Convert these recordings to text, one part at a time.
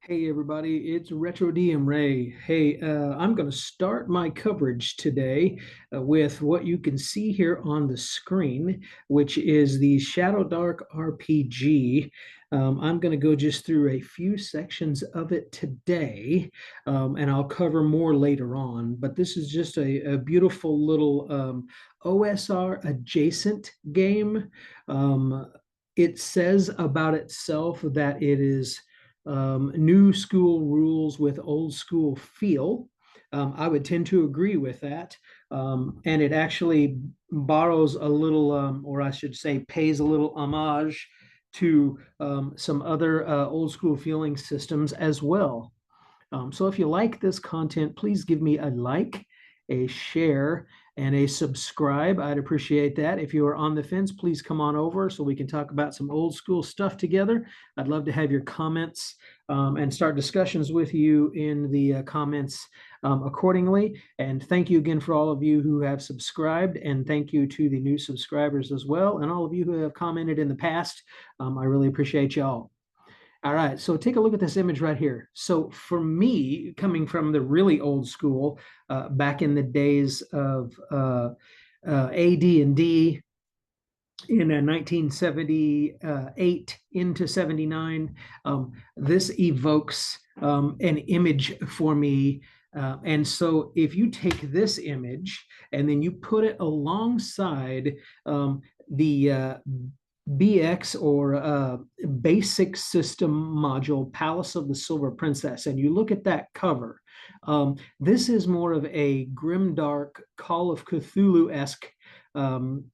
Hey everybody, it's Retro DM Ray. Hey, I'm going to start my coverage today with what you can see here on the screen, which is the Shadowdark RPG. I'm going to go just through a few sections of it today, and I'll cover more later on. But this is just a beautiful little OSR adjacent game. It says about itself that it is new school rules with old school feel. I would tend to agree with that. And it actually borrows a little, or I should say, pays a little homage to some other old school feeling systems as well. So if you like this content, please give me a like, a share, and a subscribe. I'd appreciate that. If you are on the fence, please come on over so we can talk about some old school stuff together. I'd love to have your comments and start discussions with you in the comments accordingly. And thank you again for all of you who have subscribed, and thank you to the new subscribers as well, and all of you who have commented in the past. I really appreciate y'all. All right, so take a look at this image right here. So for me, coming from the really old school, back in the days of AD&D in 1978 into 79, this evokes an image for me. And so if you take this image and then you put it alongside the BX or basic system module Palace of the Silver Princess, and you look at that cover, this is more of a grimdark Call of Cthulhu-esque um,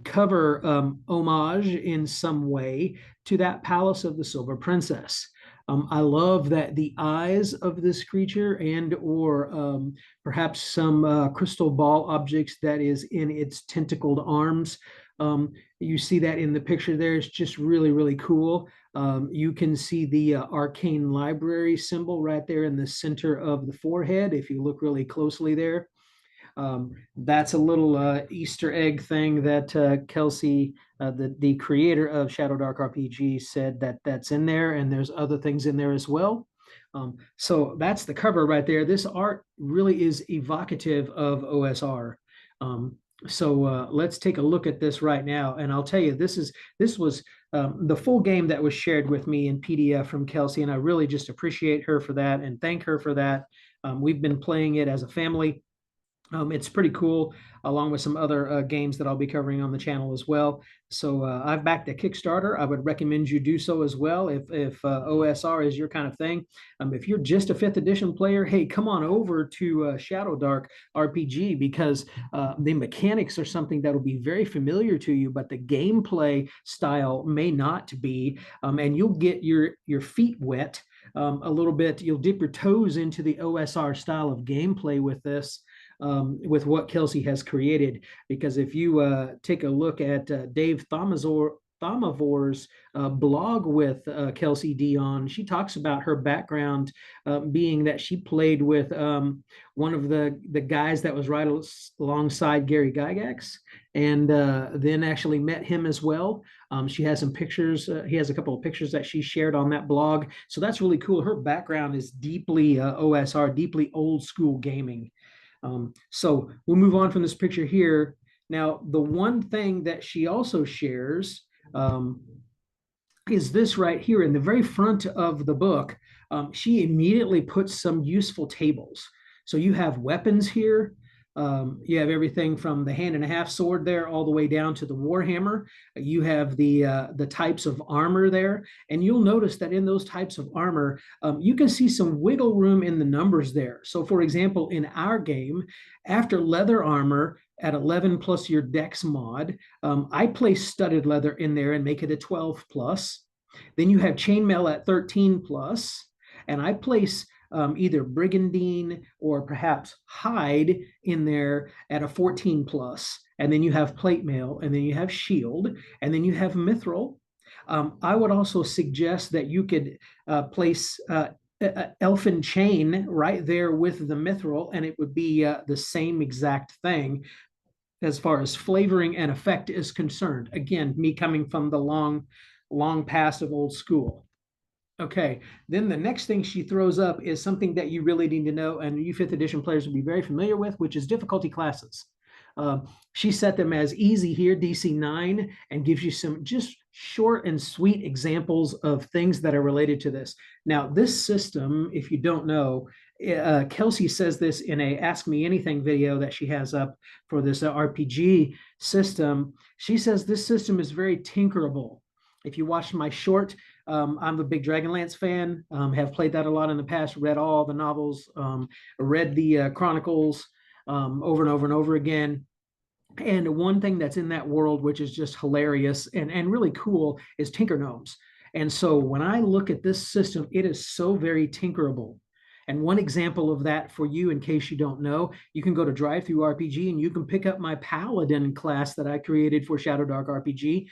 cover homage in some way to that Palace of the Silver Princess. I love that the eyes of this creature and or perhaps some crystal ball objects that is in its tentacled arms. You see that in the picture there. It's just really, really cool. You can see the arcane library symbol right there in the center of the forehead if you look really closely there. That's a little Easter egg thing that Kelsey, the creator of Shadowdark RPG, said that that's in there, and there's other things in there as well. So that's the cover right there. This art really is evocative of OSR. So let's take a look at this right now, and I'll tell you, this was the full game that was shared with me in PDF from Kelsey, and I really just appreciate her for that and thank her for that. We've been playing it as a family. It's pretty cool, along with some other games that I'll be covering on the channel as well. So I've backed a Kickstarter. I would recommend you do so as well if OSR is your kind of thing. If you're just a 5th edition player, hey, come on over to Shadowdark RPG, because the mechanics are something that will be very familiar to you, but the gameplay style may not be, and you'll get your feet wet a little bit. You'll dip your toes into the OSR style of gameplay with this, with what Kelsey has created. Because if you take a look at Dave Thomavor's blog with Kelsey Dion, she talks about her background being that she played with one of the guys that was right alongside Gary Gygax, and then actually met him as well. She has some pictures. He has a couple of pictures that she shared on that blog. So that's really cool. Her background is deeply OSR, deeply old school gaming. So we'll move on from this picture here. Now, the one thing that she also shares is this right here in the very front of the book. She immediately puts some useful tables. So you have weapons here. You have everything from the hand and a half sword there all the way down to the warhammer. You have the types of armor there, and you'll notice that in those types of armor, you can see some wiggle room in the numbers there. So, for example, in our game, after leather armor at 11 plus your dex mod, I place studded leather in there and make it a 12 plus. Then you have chainmail at 13 plus, and I place either brigandine or perhaps hide in there at a 14 plus. And then you have plate mail, and then you have shield, and then you have mithril. I would also suggest that you could place elfin chain right there with the mithril, and it would be the same exact thing as far as flavoring and effect is concerned. Again, me coming from the long past of old school. Okay, then the next thing she throws up is something that you really need to know, and you fifth edition players will be very familiar with, which is difficulty classes. She set them as easy here, DC 9, and gives you some just short and sweet examples of things that are related to this. Now, this system, if you don't know, Kelsey says this in a Ask Me Anything video that she has up for this RPG system. She says this system is very tinkerable. If you watched my short, I'm a big Dragonlance fan, have played that a lot in the past, read all the novels, read the Chronicles over and over and over again. And one thing that's in that world, which is just hilarious and really cool, is Tinker Gnomes. And so when I look at this system, it is so very tinkerable. And one example of that for you, in case you don't know, you can go to Drive-Thru RPG and you can pick up my Paladin class that I created for Shadowdark RPG.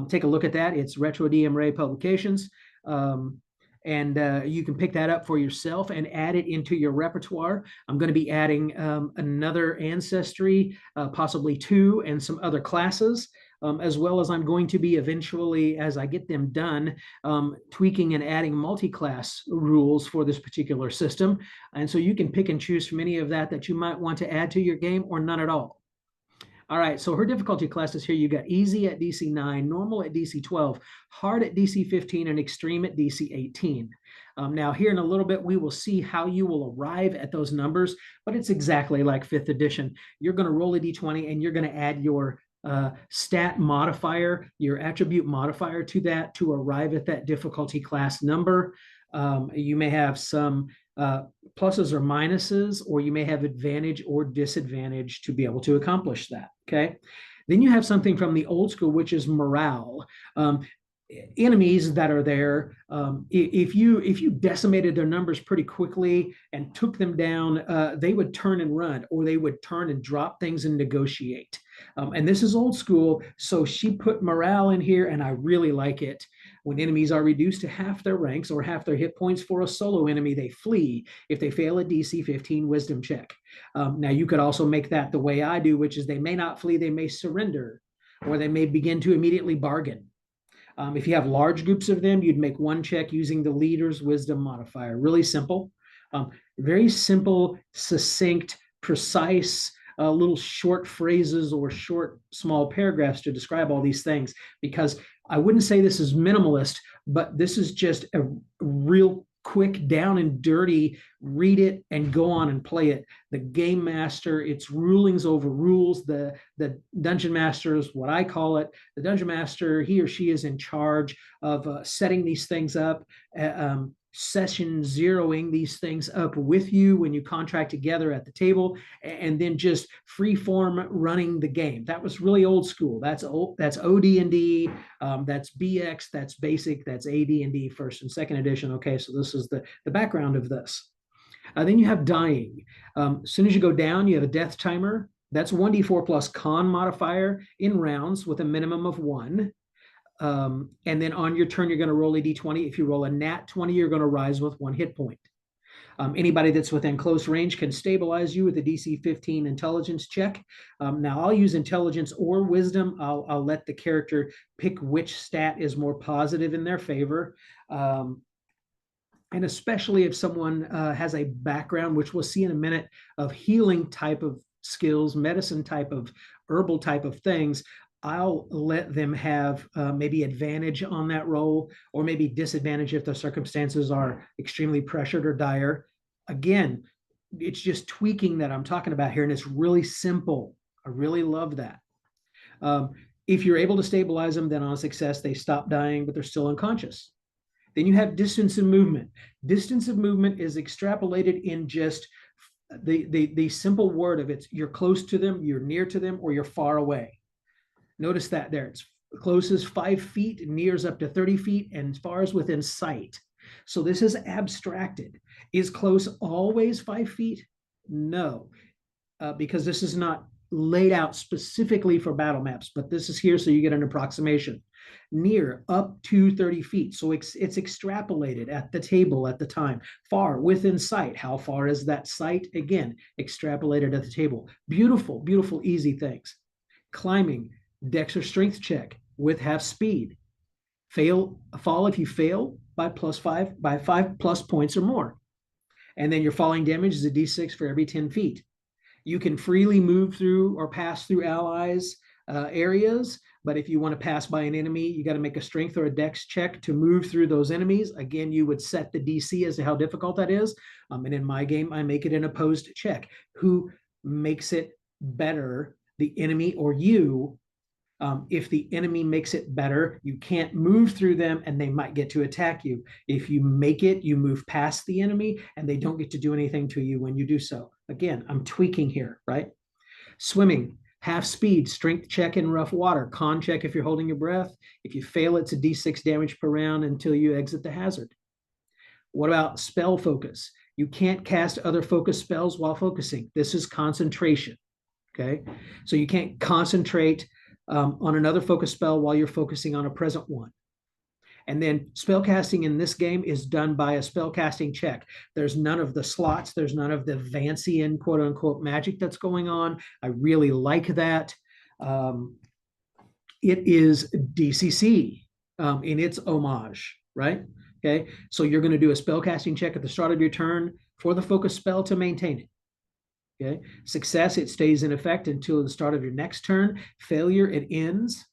Take a look at that. It's Retro DM Ray Publications. And you can pick that up for yourself and add it into your repertoire. I'm going to be adding another ancestry, possibly two, and some other classes, as well as I'm going to be eventually, as I get them done, tweaking and adding multi-class rules for this particular system. And so you can pick and choose from any of that you might want to add to your game, or none at all. All right, so her difficulty classes here, you got easy at DC 9, normal at DC 12, hard at DC 15, and extreme at DC 18. Now, here in a little bit, we will see how you will arrive at those numbers, but it's exactly like 5th edition. You're going to roll a D20, and you're going to add your stat modifier, your attribute modifier to that to arrive at that difficulty class number. You may have some pluses or minuses, or you may have advantage or disadvantage to be able to accomplish that. Okay. Then you have something from the old school, which is morale. Enemies that are there, if you decimated their numbers pretty quickly and took them down, they would turn and run, or they would turn and drop things and negotiate. And this is old school, so she put morale in here, and I really like it. When enemies are reduced to half their ranks or half their hit points for a solo enemy, they flee if they fail a DC 15 wisdom check. Now, you could also make that the way I do, which is they may not flee, they may surrender, or they may begin to immediately bargain. If you have large groups of them, you'd make one check using the leader's wisdom modifier. Really simple. Very simple, succinct, precise, little short phrases or short, small paragraphs to describe all these things, because I wouldn't say this is minimalist, but this is just a real quick, down and dirty, read it and go on and play it. The game master, its rulings over rules, the dungeon master is what I call it. The dungeon master, he or she is in charge of setting these things up, session zeroing these things up with you when you contract together at the table, and then just free form running the game. That was really old school. That's OD&D, that's BX, that's basic, that's AD&D first and second edition. Okay, so this is the background of this. Then you have dying. As soon as you go down, you have a death timer. That's 1d4 plus con modifier in rounds with a minimum of 1. And then on your turn, you're going to roll a d20. If you roll a nat 20, you're going to rise with 1 hit point. Anybody that's within close range can stabilize you with a DC 15 intelligence check. Now, I'll use intelligence or wisdom. I'll let the character pick which stat is more positive in their favor. And especially if someone has a background, which we'll see in a minute, of healing type of skills, medicine type of, herbal type of things, I'll let them have maybe advantage on that roll, or maybe disadvantage if the circumstances are extremely pressured or dire. Again, it's just tweaking that I'm talking about here, and it's really simple. I really love that. If you're able to stabilize them, then on success, they stop dying, but they're still unconscious. Then you have distance of movement. Distance of movement is extrapolated in just the simple word of it. You're close to them, you're near to them, or you're far away. Notice that there. It's close as 5 feet, near is up to 30 feet, and as far as within sight. So this is abstracted. Is close always 5 feet? No, because this is not laid out specifically for battle maps, but this is here so you get an approximation. Near, up to 30 feet. So it's extrapolated at the table at the time. Far, within sight. How far is that sight? Again, extrapolated at the table. Beautiful, beautiful, easy things. Climbing, dex or strength check with half speed. fall if you fail by +5 points or more. And then your falling damage is a d6 for every 10 feet. You can freely move through or pass through allies' areas, but if you want to pass by an enemy, you got to make a strength or a dex check to move through those enemies. Again, you would set the DC as to how difficult that is. And in my game, I make it an opposed check. Who makes it better, the enemy or you? If the enemy makes it better, you can't move through them and they might get to attack you. If you make it, you move past the enemy and they don't get to do anything to you when you do so. Again, I'm tweaking here, right? Swimming, half speed, strength check in rough water, con check if you're holding your breath. If you fail, it's a d6 damage per round until you exit the hazard. What about spell focus? You can't cast other focus spells while focusing. This is concentration, okay? So you can't concentrate on another focus spell while you're focusing on a present one. And then spell casting in this game is done by a spell casting check. There's none of the slots. There's none of the Vancian quote unquote magic that's going on. I really like that. It is DCC in its homage, right? Okay, so you're going to do a spell casting check at the start of your turn for the focus spell to maintain it. Okay, success, it stays in effect until the start of your next turn. Failure, it ends.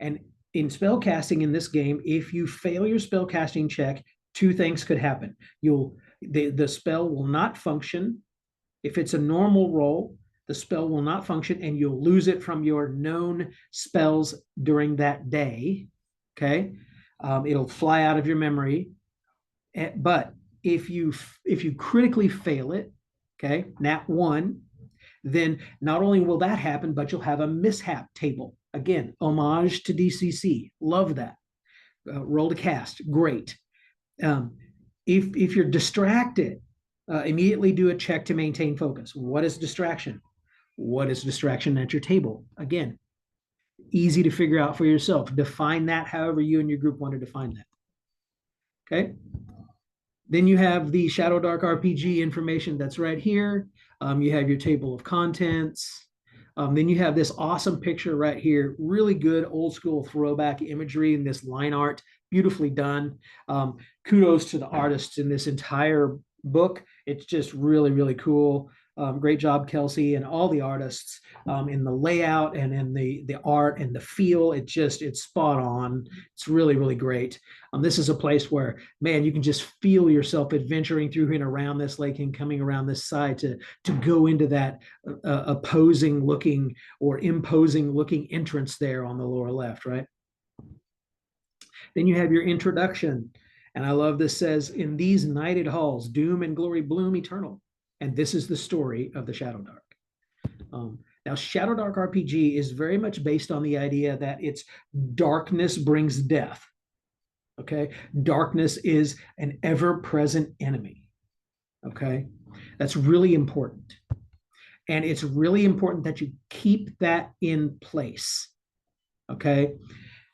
And in spell casting in this game, if you fail your spell casting check, two things could happen. The spell will not function. If it's a normal roll, the spell will not function and you'll lose it from your known spells during that day. Okay, it'll fly out of your memory. But if you critically fail it, okay, nat 1, then not only will that happen, but you'll have a mishap table. Again, homage to DCC. Love that. Roll to cast. Great. If you're distracted, immediately do a check to maintain focus. What is distraction? What is distraction at your table? Again, easy to figure out for yourself. Define that however you and your group want to define that. Okay. Then you have the Shadowdark RPG information that's right here. You have your table of contents. Then you have this awesome picture right here. Really good old school throwback imagery in this line art. Beautifully done. Kudos to the artists in this entire book. It's just really, really cool. Great job, Kelsey, and all the artists in the layout and in the art and the feel. It's spot on. It's really, really great. This is a place where, man, you can just feel yourself adventuring through and around this lake and coming around this side to go into that opposing looking or imposing looking entrance there on the lower left, right? Then you have your introduction. And I love this says, in these nighted halls, doom and glory bloom eternal. And this is the story of the Shadowdark. Now, Shadowdark RPG is very much based on the idea that it's darkness brings death. Okay, darkness is an ever-present enemy. Okay, that's really important. And it's really important that you keep that in place. Okay,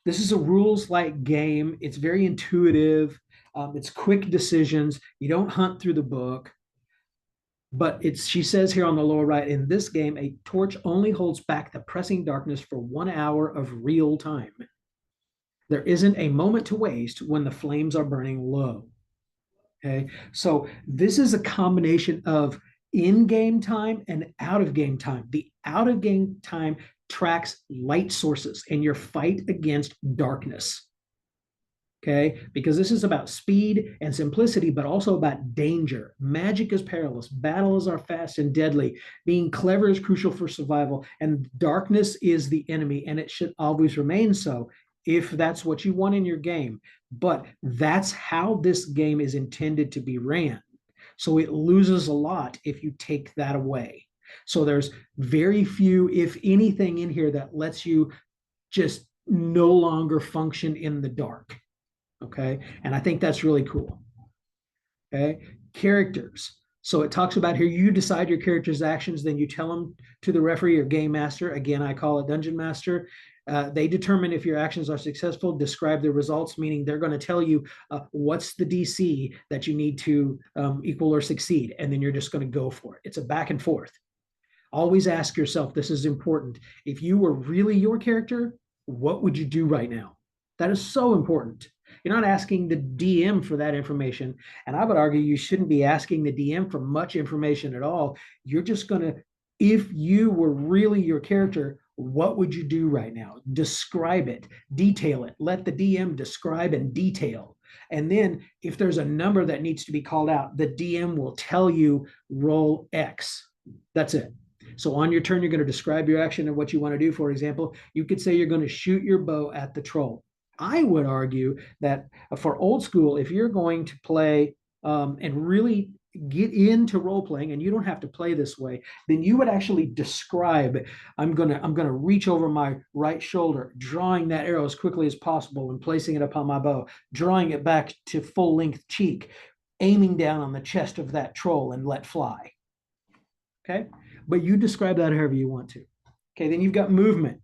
this is a rules-like game. It's very intuitive. It's quick decisions. You don't hunt through the book. But she says here on the lower right, in this game, a torch only holds back the pressing darkness for 1 hour of real time. There isn't a moment to waste when the flames are burning low. Okay, so this is a combination of in-game time and out-of-game time. The out-of-game time tracks light sources and your fight against darkness. Okay, because this is about speed and simplicity, but also about danger. Magic is perilous. Battles are fast and deadly. Being clever is crucial for survival. And darkness is the enemy, and it should always remain so if that's what you want in your game. But that's how this game is intended to be ran. So it loses a lot if you take that away. So there's very few, if anything, in here that lets you just no longer function in the dark. Okay, and I think that's really cool. Okay, characters. So it talks about here, you decide your character's actions, then you tell them to the referee or game master. Again, I call it dungeon master. They determine if your actions are successful, describe the results, meaning they're going to tell you what's the DC that you need to equal or succeed, and then you're just going to go for it. It's a back and forth. Always ask yourself, this is important. If you were really your character, what would you do right now? That is so important. You're not asking the DM for that information. And I would argue you shouldn't be asking the DM for much information at all. You're just going to, if you were really your character, what would you do right now? Describe it, detail it. Let the DM describe and detail. And then if there's a number that needs to be called out, the DM will tell you roll X. That's it. So on your turn, you're going to describe your action and what you want to do. For example, you could say you're going to shoot your bow at the troll. I would argue that for old school, if you're going to play and really get into role playing, and you don't have to play this way, then you would actually describe, I'm gonna reach over my right shoulder, drawing that arrow as quickly as possible and placing it upon my bow, drawing it back to full length cheek, aiming down on the chest of that troll and let fly. Okay, but you describe that however you want to. Okay, then you've got movement.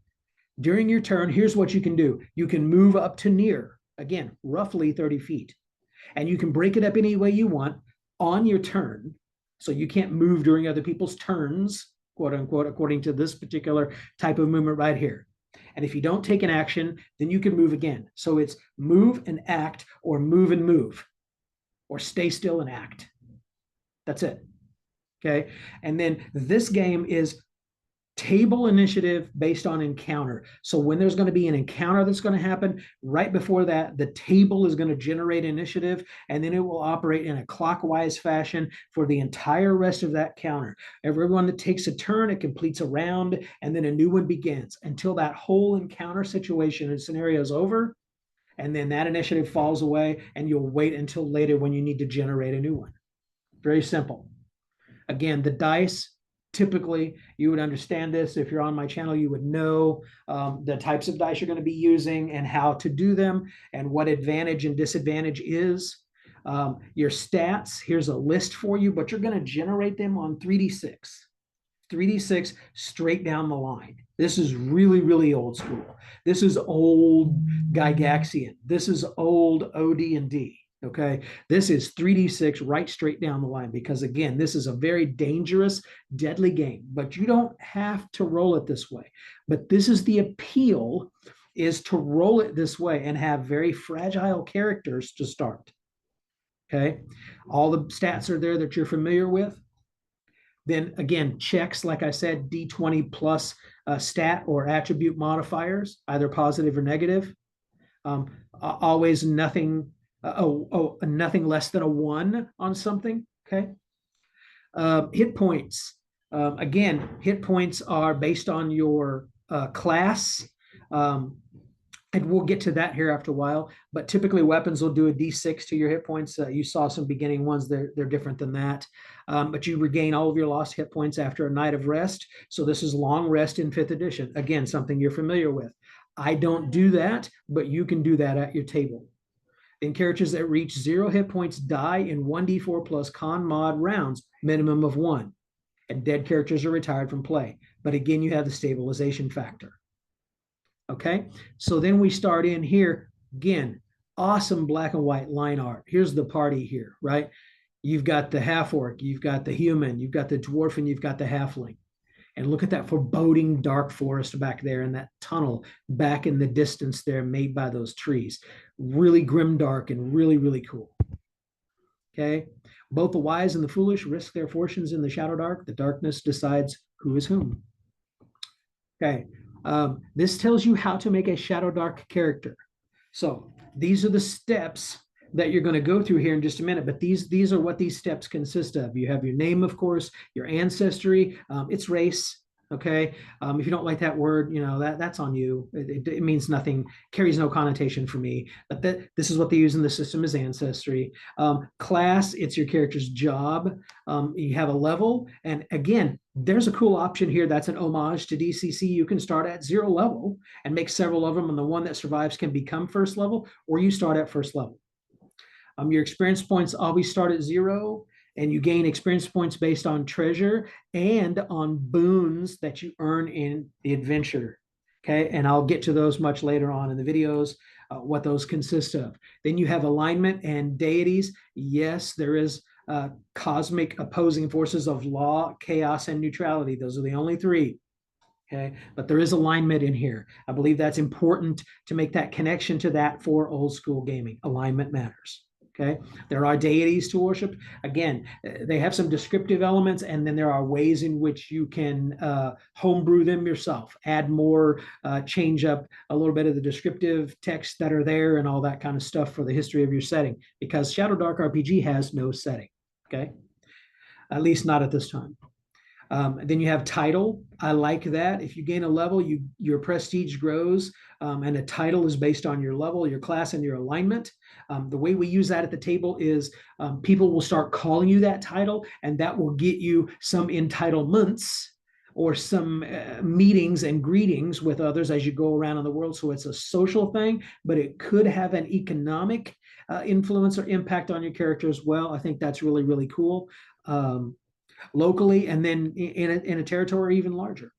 During your turn, here's what you can do. You can move up to near, again, roughly 30 feet. And you can break it up any way you want on your turn. So you can't move during other people's turns, quote unquote, according to this particular type of movement right here. And if you don't take an action, then you can move again. So it's move and act, or move and move, or stay still and act. That's it. Okay. And then this game is table initiative based on encounter. So when there's going to be an encounter that's going to happen, right before that, the table is going to generate initiative, and then it will operate in a clockwise fashion for the entire rest of that counter. Everyone that takes a turn, it completes a round, and then a new one begins until that whole encounter situation and scenario is over. And then that initiative falls away, and you'll wait until later when you need to generate a new one. Very simple. Again, the dice, typically, you would understand this. If you're on my channel, you would know the types of dice you're going to be using and how to do them and what advantage and disadvantage is. Your stats, here's a list for you, but you're going to generate them on 3d6. 3d6 straight down the line. This is really, really old school. This is old Gygaxian. This is old OD&D. Okay, this is 3d6 right straight down the line, because again, this is a very dangerous, deadly game, but you don't have to roll it this way. But this is the appeal, is to roll it this way and have very fragile characters to start. Okay, all the stats are there that you're familiar with. Then again, checks, like I said, D20 plus stat or attribute modifiers, either positive or negative. Always nothing nothing less than a 1 on something. Okay. Hit points. Again, hit points are based on your class. And we'll get to that here after a while, but typically weapons will do a d6 to your hit points. You saw some beginning ones, they're different than that. But you regain all of your lost hit points after a night of rest. So this is long rest in 5th edition. Again, something you're familiar with. I don't do that, but you can do that at your table. Then characters that reach 0 hit points die in 1d4 plus con mod rounds, minimum of 1. And dead characters are retired from play. But again, you have the stabilization factor. Okay, so then we start in here. Again, awesome black and white line art. Here's the party here, right? You've got the half-orc, you've got the human, you've got the dwarf, and you've got the halfling. And look at that foreboding dark forest back there and that tunnel back in the distance there made by those trees. Really grimdark and really, really cool. Okay. Both the wise and the foolish risk their fortunes in the Shadowdark. The darkness decides who is whom. Okay. This tells you how to make a Shadowdark character. So these are the steps that you're going to go through here in just a minute, but these are what these steps consist of. You have your name, of course, your ancestry, its race. Okay. If you don't like that word, you know, that's on you. It means nothing, carries no connotation for me, but this is what they use in the system as ancestry. Class, it's your character's job. You have a level. And again, there's a cool option here. That's an homage to DCC. You can start at 0 level and make several of them. And the one that survives can become 1st level, or you start at 1st level. Your experience points always start at 0. And you gain experience points based on treasure and on boons that you earn in the adventure. Okay, and I'll get to those much later on in the videos, what those consist of. Then you have alignment and deities. Yes, there is cosmic opposing forces of law, chaos, and neutrality. Those are the only 3. Okay, but there is alignment in here. I believe that's important to make that connection to that for old school gaming. Alignment matters. Okay, there are deities to worship. Again, they have some descriptive elements, and then there are ways in which you can homebrew them yourself, add more, change up a little bit of the descriptive text that are there, and all that kind of stuff for the history of your setting. Because Shadowdark RPG has no setting. Okay, at least not at this time. Then you have title. I like that. If you gain a level, your prestige grows, and a title is based on your level, your class, and your alignment. The way we use that at the table is people will start calling you that title, and that will get you some entitlements or some meetings and greetings with others as you go around in the world. So it's a social thing, but it could have an economic influence or impact on your character as well. I think that's really, really cool. Locally, and then in a territory even larger.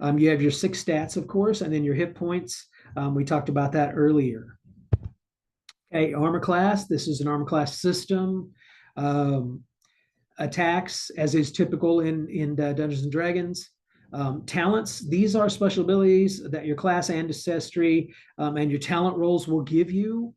You have your 6 stats, of course, and then your hit points. We talked about that earlier. Okay, armor class. This is an armor class system. Attacks, as is typical in Dungeons and Dragons. Talents. These are special abilities that your class and ancestry and your talent rolls will give you.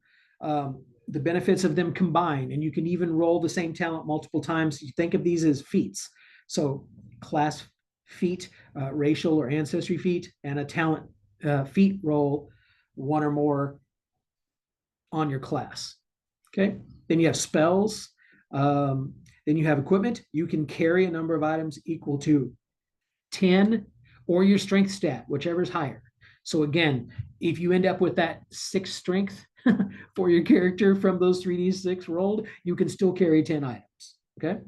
The benefits of them combined, and you can even roll the same talent multiple times. You think of these as feats. So class feat, racial or ancestry feat, and a talent feat roll, 1 or more on your class. Okay, then you have spells. Then you have equipment. You can carry a number of items equal to 10 or your strength stat, whichever is higher. So again, if you end up with that 6 strength for your character from those 3d6 rolled, you can still carry 10 items. Okay.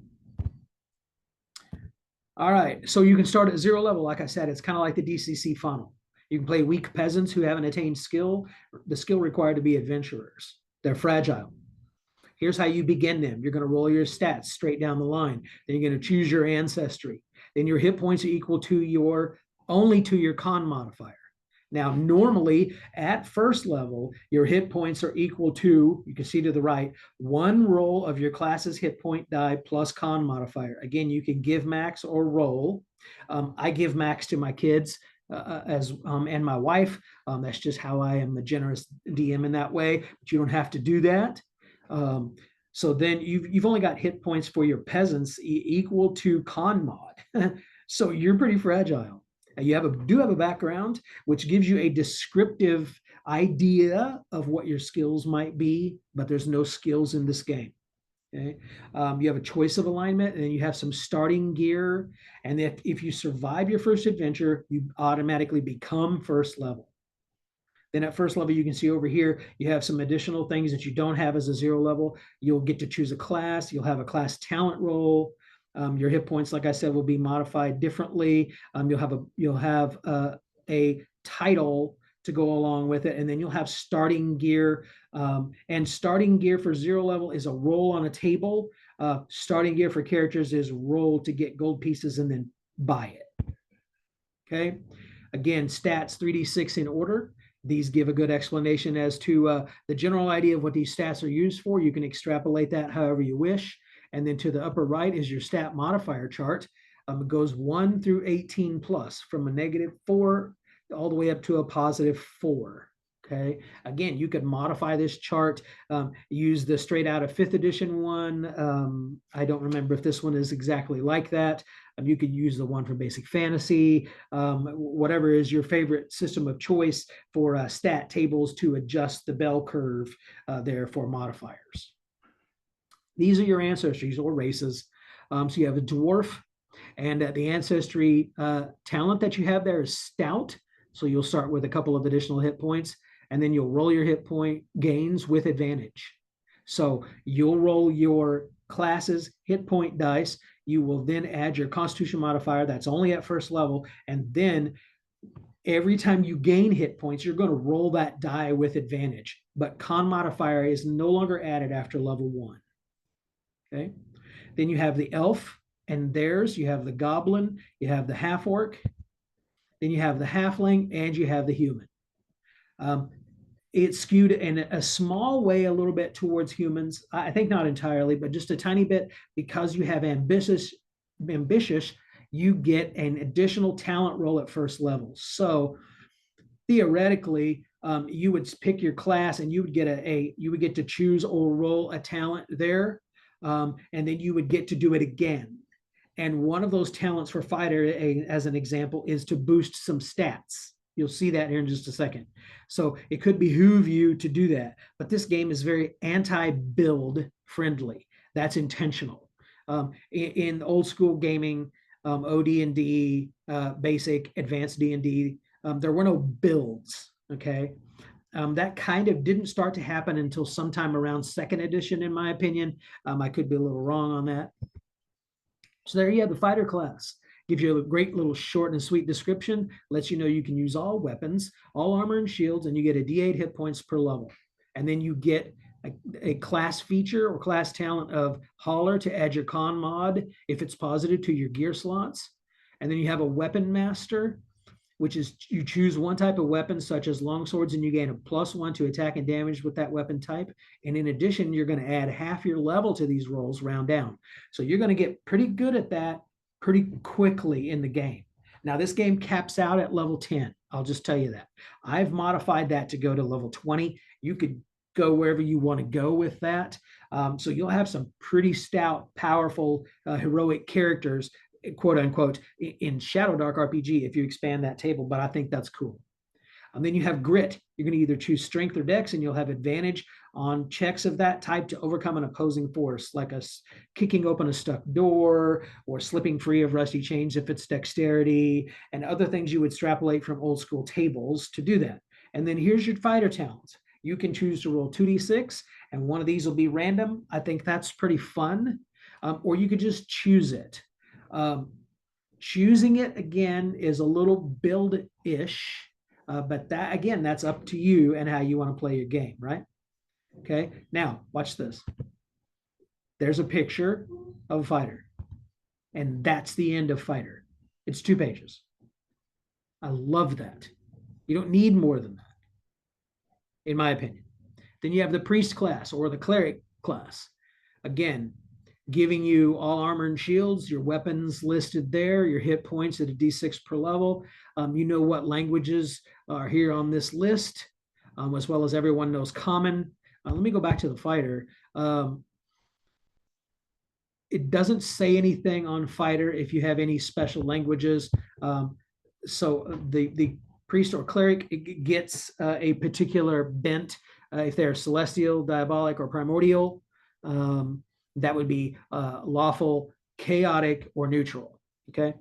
All right. So you can start at 0 level. Like I said, it's kind of like the DCC funnel. You can play weak peasants who haven't attained skill, the skill required to be adventurers. They're fragile. Here's how you begin them. You're going to roll your stats straight down the line. Then you're going to choose your ancestry. Then your hit points are equal to only to your con modifier. Now, normally at first level, your hit points are equal to, you can see to the right, 1 roll of your class's hit point die plus con modifier. Again, you can give max or roll. I give max to my kids and my wife. That's just how I am a generous DM in that way, but you don't have to do that. So then you've only got hit points for your peasants equal to con mod. So you're pretty fragile. You do have a background, which gives you a descriptive idea of what your skills might be, but there's no skills in this game. Okay, you have a choice of alignment, and then you have some starting gear. And if you survive your first adventure, you automatically become first level. Then at first level, you can see over here, you have some additional things that you don't have as a 0 level. You'll get to choose a class. You'll have a class talent roll. Your hit points, like I said, will be modified differently. You'll have a title to go along with it, and then you'll have starting gear. And starting gear for 0 level is a roll on a table. Starting gear for characters is roll to get gold pieces and then buy it. Okay. Again, stats 3d6 in order. These give a good explanation as to the general idea of what these stats are used for. You can extrapolate that however you wish. And then to the upper right is your stat modifier chart. It goes 1 through 18 plus, from a -4 all the way up to a +4. Okay. Again, you could modify this chart, use the straight out of 5th edition one. I don't remember if this one is exactly like that. You could use the one for basic fantasy, whatever is your favorite system of choice for stat tables to adjust the bell curve there for modifiers. These are your ancestries or races. So you have a dwarf, and the ancestry talent that you have there is stout. So you'll start with a couple of additional hit points, and then you'll roll your hit point gains with advantage. So you'll roll your class's hit point dice. You will then add your constitution modifier. That's only at first level. And then every time you gain hit points, you're going to roll that die with advantage. But con modifier is no longer added after level 1. Okay. Then you have the elf and theirs. You have the goblin. You have the half orc. Then you have the halfling, and you have the human. It's skewed in a small way a little bit towards humans. I think not entirely, but just a tiny bit, because you have ambitious you get an additional talent roll at first level. So theoretically, you would pick your class and you would get you would get to choose or roll a talent there, and then you would get to do it again. And one of those talents for fighter, as an example, is to boost some stats. You'll see that here in just a second. So it could behoove you to do that. But this game is very anti-build friendly. That's intentional. In old school gaming, OD&D, basic, advanced D&D, there were no builds, okay? That kind of didn't start to happen until sometime around second edition, in my opinion. I could be a little wrong on that. So there you have the fighter class. Gives you a great little short and sweet description, lets you know you can use all weapons, all armor and shields, and you get a D8 hit points per level. And then you get a class feature or class talent of Hauler to add your con mod, if it's positive, to your gear slots. And then you have a weapon master, which is you choose one type of weapon, such as longswords, and you gain a +1 to attack and damage with that weapon type. And in addition, you're going to add half your level to these rolls round down. So you're going to get pretty good at that pretty quickly in the game. Now, this game caps out at level 10. I'll just tell you that. I've modified that to go to level 20. You could go wherever you want to go with that. So you'll have some pretty stout, powerful, heroic characters, quote unquote, in Shadowdark RPG if you expand that table, but I think that's cool. And then you have grit. You're going to either choose strength or dex, and you'll have advantage on checks of that type to overcome an opposing force, like kicking open a stuck door or slipping free of rusty chains if it's dexterity, and other things you would extrapolate from old school tables to do that. And then here's your fighter talents. You can choose to roll 2d6, and one of these will be random. I think that's pretty fun. Or you could just choose it. Choosing it, again, is a little build-ish, but that, again, that's up to you and how you want to play your game, right? Okay, now watch this. There's a picture of a fighter, and that's the end of fighter. It's 2 pages. I love that. You don't need more than that, in my opinion. Then you have the priest class or the cleric class. Again, giving you all armor and shields, your weapons listed there, your hit points at a d6 per level. You know what languages are here on this list, as well as everyone knows common. Let me go back to the fighter. It doesn't say anything on fighter if you have any special languages. So the priest or cleric gets a particular bent. If they're celestial, diabolic, or primordial, that would be lawful, chaotic, or neutral. Okay.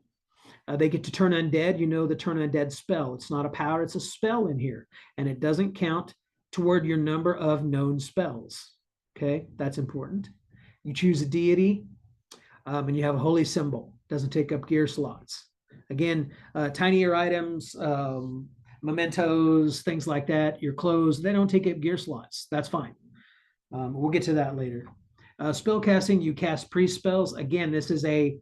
They get to turn undead. You know the turn undead spell. It's not a power, it's a spell in here. And it doesn't count toward your number of known spells. Okay, that's important. You choose a deity, and you have a holy symbol. Doesn't take up gear slots. Again, tinier items, mementos, things like that, your clothes, they don't take up gear slots. That's fine. We'll get to that later. Spell casting, you cast priest spells. Again, this is a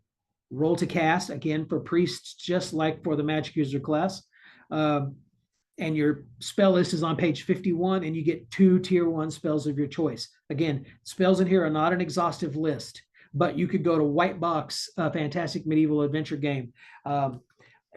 roll to cast, again, for priests, just like for the magic user class. And your spell list is on page 51, and you get 2 tier 1 spells of your choice. Again, spells in here are not an exhaustive list, but you could go to White Box, Fantastic Medieval Adventure Game.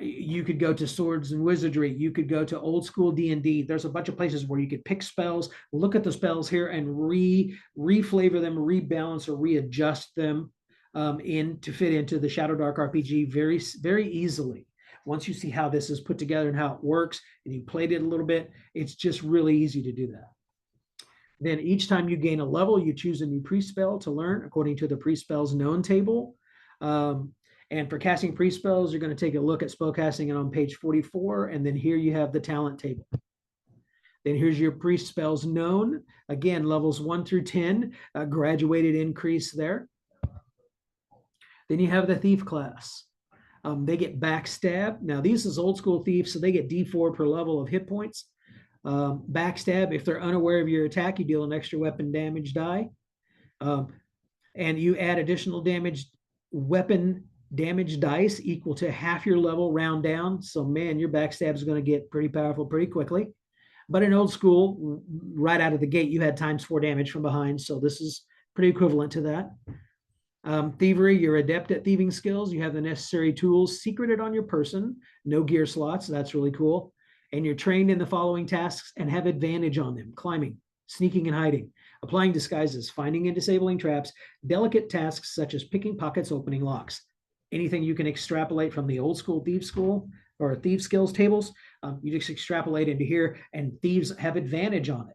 You could go to Swords and Wizardry. You could go to old school D&D. There's a bunch of places where you could pick spells, look at the spells here, and reflavor them, rebalance, or readjust them to fit into the Shadowdark RPG very, very easily. Once you see how this is put together and how it works, and you played it a little bit, it's just really easy to do that. Then each time you gain a level, you choose a new priest spell to learn according to the priest spells known table. And for casting priest spells, you're going to take a look at spellcasting on page 44, and then here you have the talent table. Then here's your priest spells known. Again, levels 1 through 10, graduated increase there. Then you have the thief class. They get backstab. Now, this is old school thieves, so they get D4 per level of hit points. Backstab, if they're unaware of your attack, you deal an extra weapon damage die. And you add additional damage, weapon damage dice equal to half your level round down. So, man, your backstab is going to get pretty powerful pretty quickly. But in old school, right out of the gate, you had ×4 damage from behind. So this is pretty equivalent to that. Thievery, you're adept at thieving skills. You have the necessary tools secreted on your person. No gear slots. That's really cool. And you're trained in the following tasks and have advantage on them: climbing, sneaking and hiding, applying disguises, finding and disabling traps, delicate tasks such as picking pockets, opening locks. Anything you can extrapolate from the old school thief school or thief skills tables, you just extrapolate into here, and thieves have advantage on it.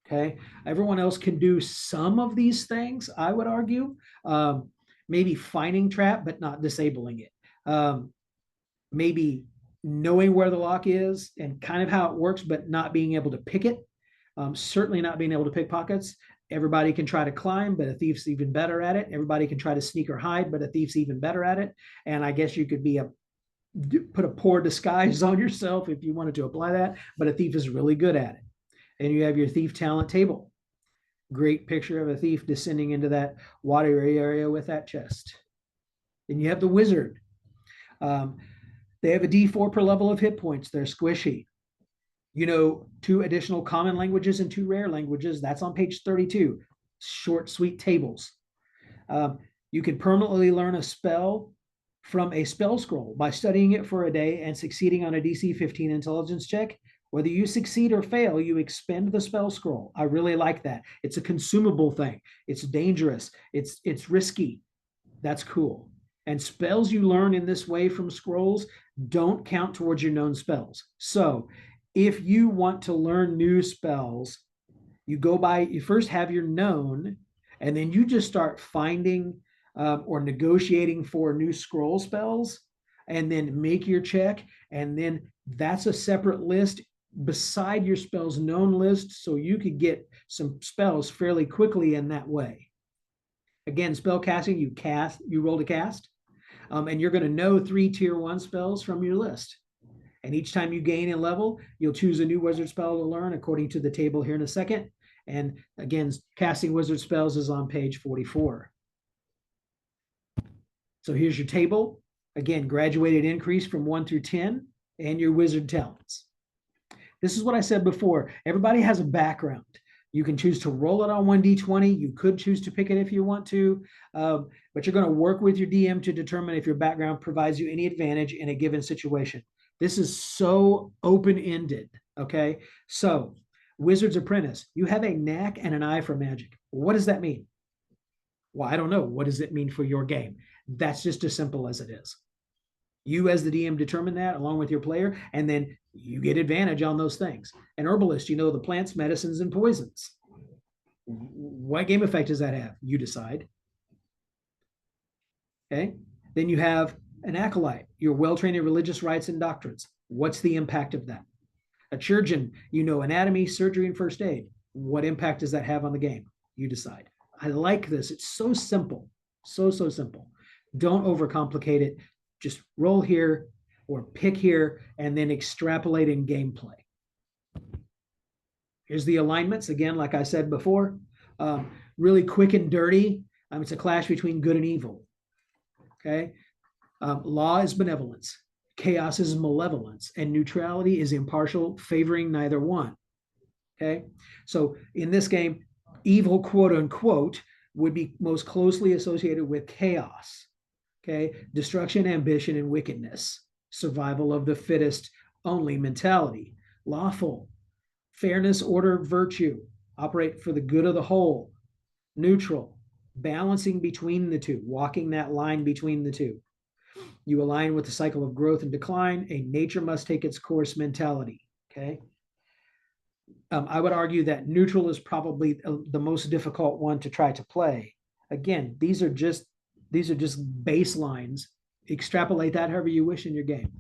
Okay. Everyone else can do some of these things, I would argue. Maybe finding trap, but not disabling it. Maybe knowing where the lock is and kind of how it works, but not being able to pick it. Certainly not being able to pick pockets. Everybody can try to climb, but a thief's even better at it. Everybody can try to sneak or hide, but a thief's even better at it. And I guess you could put a poor disguise on yourself if you wanted to apply that, but a thief is really good at it. And you have your thief talent table. Great picture of a thief descending into that watery area with that chest. Then you have the wizard. They have a D4 per level of hit points. They're squishy. 2 additional common languages and 2 rare languages. That's on page 32. Short, sweet tables. You can permanently learn a spell from a spell scroll by studying it for a day and succeeding on a DC 15 intelligence check. Whether you succeed or fail, you expend the spell scroll. I really like that. It's a consumable thing. It's dangerous. It's risky. That's cool. And spells you learn in this way from scrolls don't count towards your known spells. So if you want to learn new spells, you first have your known, and then you just start finding or negotiating for new scroll spells, and then make your check. And then that's a separate list beside your spells known list, so you could get some spells fairly quickly in that way. Again, spell casting, you roll to cast, and you're going to know 3 tier 1 spells from your list. And each time you gain a level, you'll choose a new wizard spell to learn according to the table here in a second. And again, casting wizard spells is on page 44. So here's your table. Again, graduated increase from 1 through 10, and your wizard talents. This is what I said before. Everybody has a background. You can choose to roll it on 1d20. You could choose to pick it if you want to, but you're going to work with your DM to determine if your background provides you any advantage in a given situation. This is so open-ended, okay? So, Wizard's Apprentice, you have a knack and an eye for magic. What does that mean? Well, I don't know. What does it mean for your game? That's just as simple as it is. You as the DM determine that along with your player, and then you get advantage on those things. An herbalist, you know the plants, medicines, and poisons. What game effect does that have? You decide. Okay. Then you have an acolyte. You're well-trained in religious rites and doctrines. What's the impact of that? A chirurgeon, you know anatomy, surgery, and first aid. What impact does that have on the game? You decide. I like this. It's so simple. So simple. Don't overcomplicate it. Just roll here or pick here and then extrapolate in gameplay. Here's the alignments. Again, like I said before, really quick and dirty. It's a clash between good and evil. Okay. Law is benevolence. Chaos is malevolence. And neutrality is impartial, favoring neither one. Okay. So in this game, evil, quote unquote, would be most closely associated with chaos. Okay, destruction, ambition, and wickedness. Survival of the fittest only mentality. Lawful, fairness, order, virtue. Operate for the good of the whole. Neutral, balancing between the two, walking that line between the two. You align with the cycle of growth and decline. A nature must take its course mentality. Okay. I would argue that neutral is probably the most difficult one to try to play. Again, these are just baselines. Extrapolate that however you wish in your game.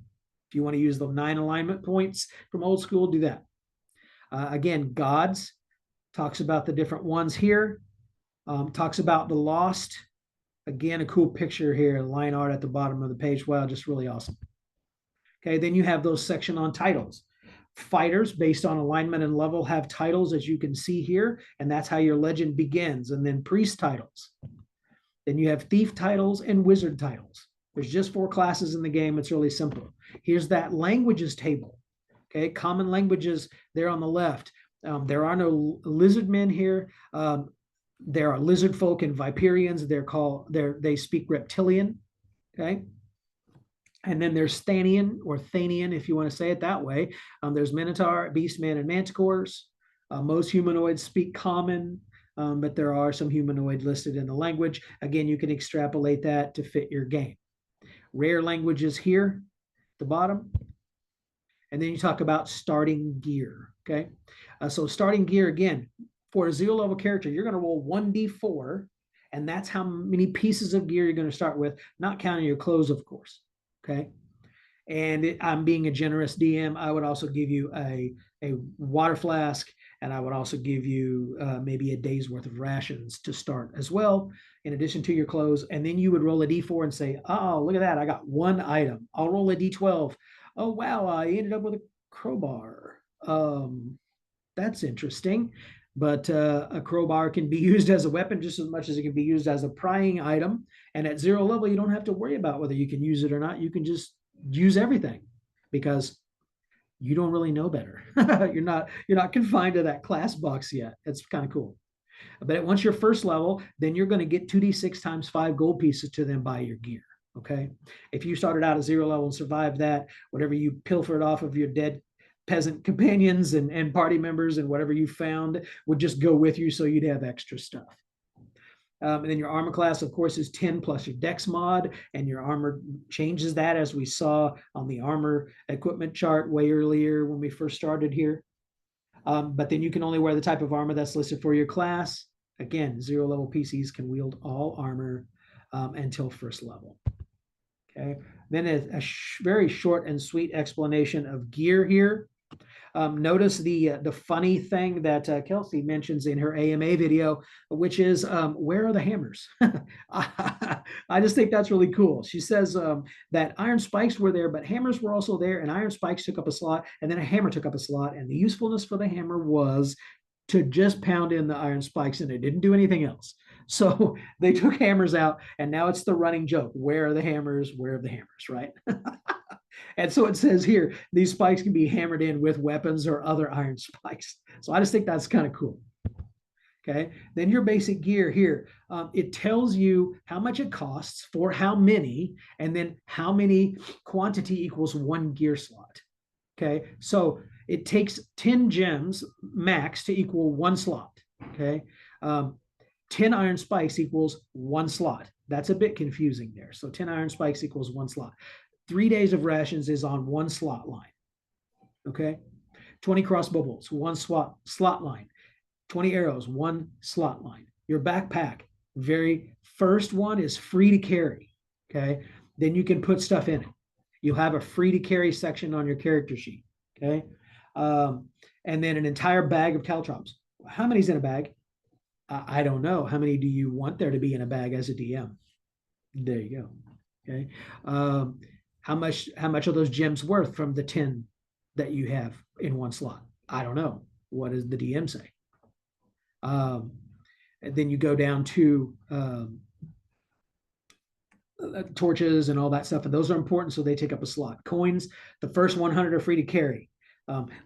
If you want to use the 9 alignment points from old school, do that. Again, gods talks about the different ones here. Talks about the lost. Again, a cool picture here, line art at the bottom of the page. Wow, just really awesome. Okay, then you have those section on titles. Fighters, based on alignment and level, have titles, as you can see here, and that's how your legend begins. And then priest titles. Then you have thief titles and wizard titles. There's just 4 classes in the game. It's really simple. Here's that languages table. Okay, common languages there on the left. There are no lizard men here. There are lizard folk and Viperians. They speak reptilian. Okay. And then there's Thanian or Thanian, if you want to say it that way. There's Minotaur, Beastman, and Manticores. Most humanoids speak common, but there are some humanoid listed in the language. Again, you can extrapolate that to fit your game. Rare languages here, at the bottom. And then you talk about starting gear, okay? So starting gear, again, for a 0 level character, you're going to roll 1d4, and that's how many pieces of gear you're going to start with, not counting your clothes, of course, okay? And I'm being a generous DM. I would also give you a water flask, and I would also give you maybe a day's worth of rations to start as well, in addition to your clothes. And then you would roll a d4 and say, oh, look at that. I got one item. I'll roll a d12. Oh, wow. I ended up with a crowbar. That's interesting. But a crowbar can be used as a weapon just as much as it can be used as a prying item. And at 0 level, you don't have to worry about whether you can use it or not. You can just use everything because you don't really know better. you're not confined to that class box yet. It's kind of cool. But once you're first level, then you're going to get 2d6 times 5 gold pieces to then buy your gear. Okay. If you started out at 0 level and survived that, whatever you pilfered off of your dead peasant companions and party members and whatever you found would just go with you, so you'd have extra stuff. And then your armor class, of course, is 10 plus your dex mod, and your armor changes that, as we saw on the armor equipment chart way earlier when we first started here. But then you can only wear the type of armor that's listed for your class. Again, 0 level PCs can wield all armor until first level. Okay. Then a very short and sweet explanation of gear here. Notice the funny thing that Kelsey mentions in her AMA video, which is where are the hammers? I just think that's really cool. She says that iron spikes were there, but hammers were also there, and iron spikes took up a slot, and then a hammer took up a slot, and the usefulness for the hammer was to just pound in the iron spikes, and it didn't do anything else. So they took hammers out, and now it's the running joke. Where are the hammers? Where are the hammers, right? And so it says here, these spikes can be hammered in with weapons or other iron spikes. So I just think that's kind of cool. Okay. Then your basic gear here, it tells you how much it costs for how many, and then how many quantity equals 1 gear slot. Okay. So it takes 10 gems max to equal 1 slot. Okay. 10 iron spikes equals 1 slot. That's a bit confusing there. So 10 iron spikes equals 1 slot. 3 days of rations is on 1 slot line. Okay. 20 crossbow bolts, 1 slot line. 20 arrows, 1 slot line. Your backpack, very first one is free to carry. Okay. Then you can put stuff in it. You'll have a free to carry section on your character sheet. Okay. And then an entire bag of caltrops. How many's in a bag? I don't know. How many do you want there to be in a bag as a DM? There you go. Okay. How much are those gems worth from the 10 that you have in 1 slot? I don't know. What does the DM say? And then you go down to torches and all that stuff, and those are important, so they take up a slot. Coins, the first 100 are free to carry.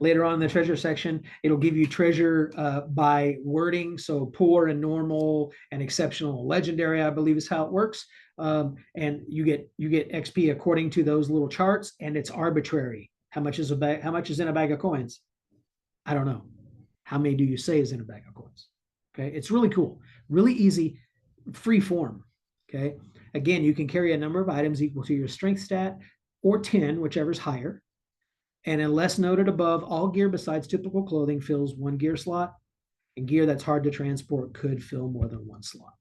Later on in the treasure section, it'll give you treasure by wording, so poor and normal and exceptional and legendary, I believe is how it works. And you get XP according to those little charts, and it's arbitrary. How much is in a bag of coins? I don't know. How many do you say is in a bag of coins? Okay, it's really cool, really easy, free form. Okay, again, you can carry a number of items equal to your strength stat or 10, whichever's higher. And unless noted above, all gear besides typical clothing fills 1 gear slot, and gear that's hard to transport could fill more than 1 slot.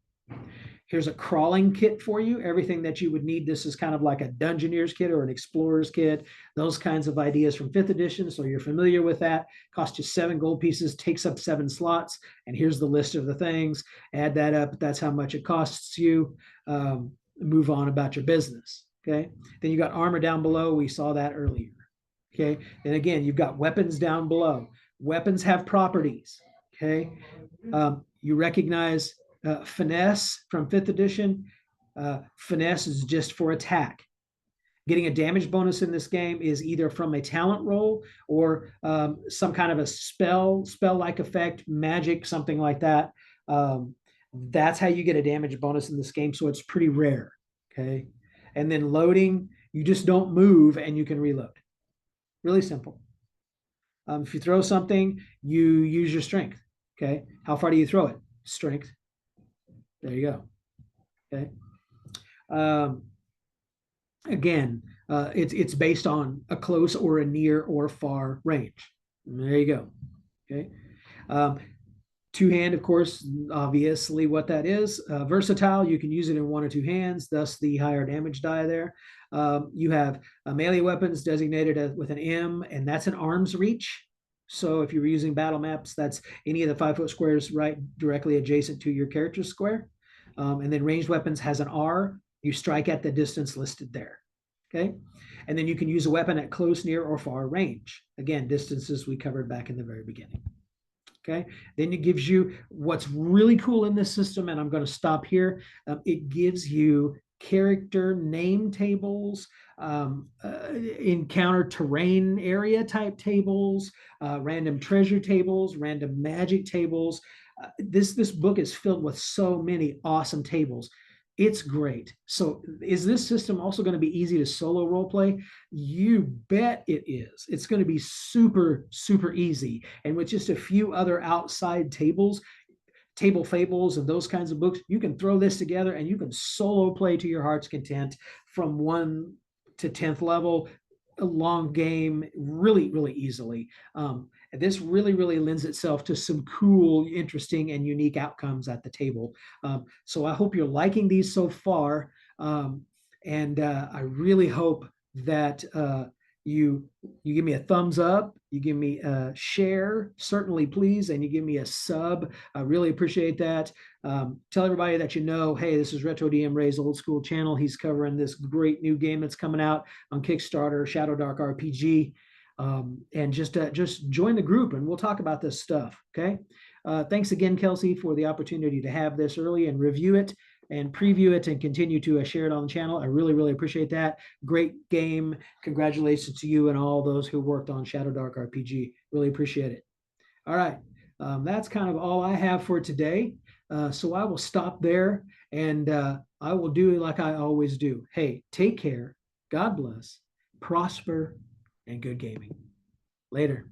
Here's a crawling kit for you, everything that you would need. This is kind of like a Dungeoneer's kit or an Explorer's kit, those kinds of ideas from 5th edition, so you're familiar with that. Costs you 7 gold pieces, takes up 7 slots, and here's the list of the things. Add that up, that's how much it costs you. Move on about your business, okay? Then you got armor down below, we saw that earlier. Okay, and again, you've got weapons down below. Weapons have properties. Okay, you recognize finesse from 5th edition. Finesse is just for attack. Getting a damage bonus in this game is either from a talent roll or some kind of a spell-like effect, magic, something like that. That's how you get a damage bonus in this game. So it's pretty rare. Okay. And then loading, you just don't move and you can reload. Really simple. If you throw something, you use your strength. Okay. How far do you throw it? Strength. There you go. Okay. Um, again, it's based on a close or a near or far range. There you go. Okay. Um, Two-hand, of course, obviously what that is. Versatile, you can use it in one or two hands, thus the higher damage die there. You have melee weapons designated with an M, and that's an arm's reach. So if you're using battle maps, that's any of the 5-foot squares right directly adjacent to your character's square. And then ranged weapons has an R. You strike at the distance listed there. Okay. And then you can use a weapon at close, near, or far range. Again, distances we covered back in the very beginning. Okay. Then it gives you what's really cool in this system, and I'm going to stop here. It gives you character name tables, encounter terrain area type tables, random treasure tables, random magic tables. This book is filled with so many awesome tables. It's great. So is this system also going to be easy to solo role play? You bet it is. It's going to be super, super easy. And with just a few other outside tables, table fables and those kinds of books, you can throw this together and you can solo play to your heart's content from 1 to 10th level, a long game, really, really easily. This really, really lends itself to some cool, interesting, and unique outcomes at the table. So I hope you're liking these so far. And I really hope that you give me a thumbs up, you give me a share, certainly please, and you give me a sub. I really appreciate that. Tell everybody that you know, hey, this is Retro DM Ray's old school channel. He's covering this great new game that's coming out on Kickstarter, Shadowdark RPG. And just join the group and we'll talk about this stuff. Okay. Thanks again, Kelsey, for the opportunity to have this early and review it and preview it and continue to share it on the channel. I really, really appreciate that. Great game. Congratulations to you and all those who worked on Shadowdark RPG. Really appreciate it. All right. That's kind of all I have for today. So I will stop there and I will do like I always do. Hey, take care. God bless, prosper, and good gaming. Later.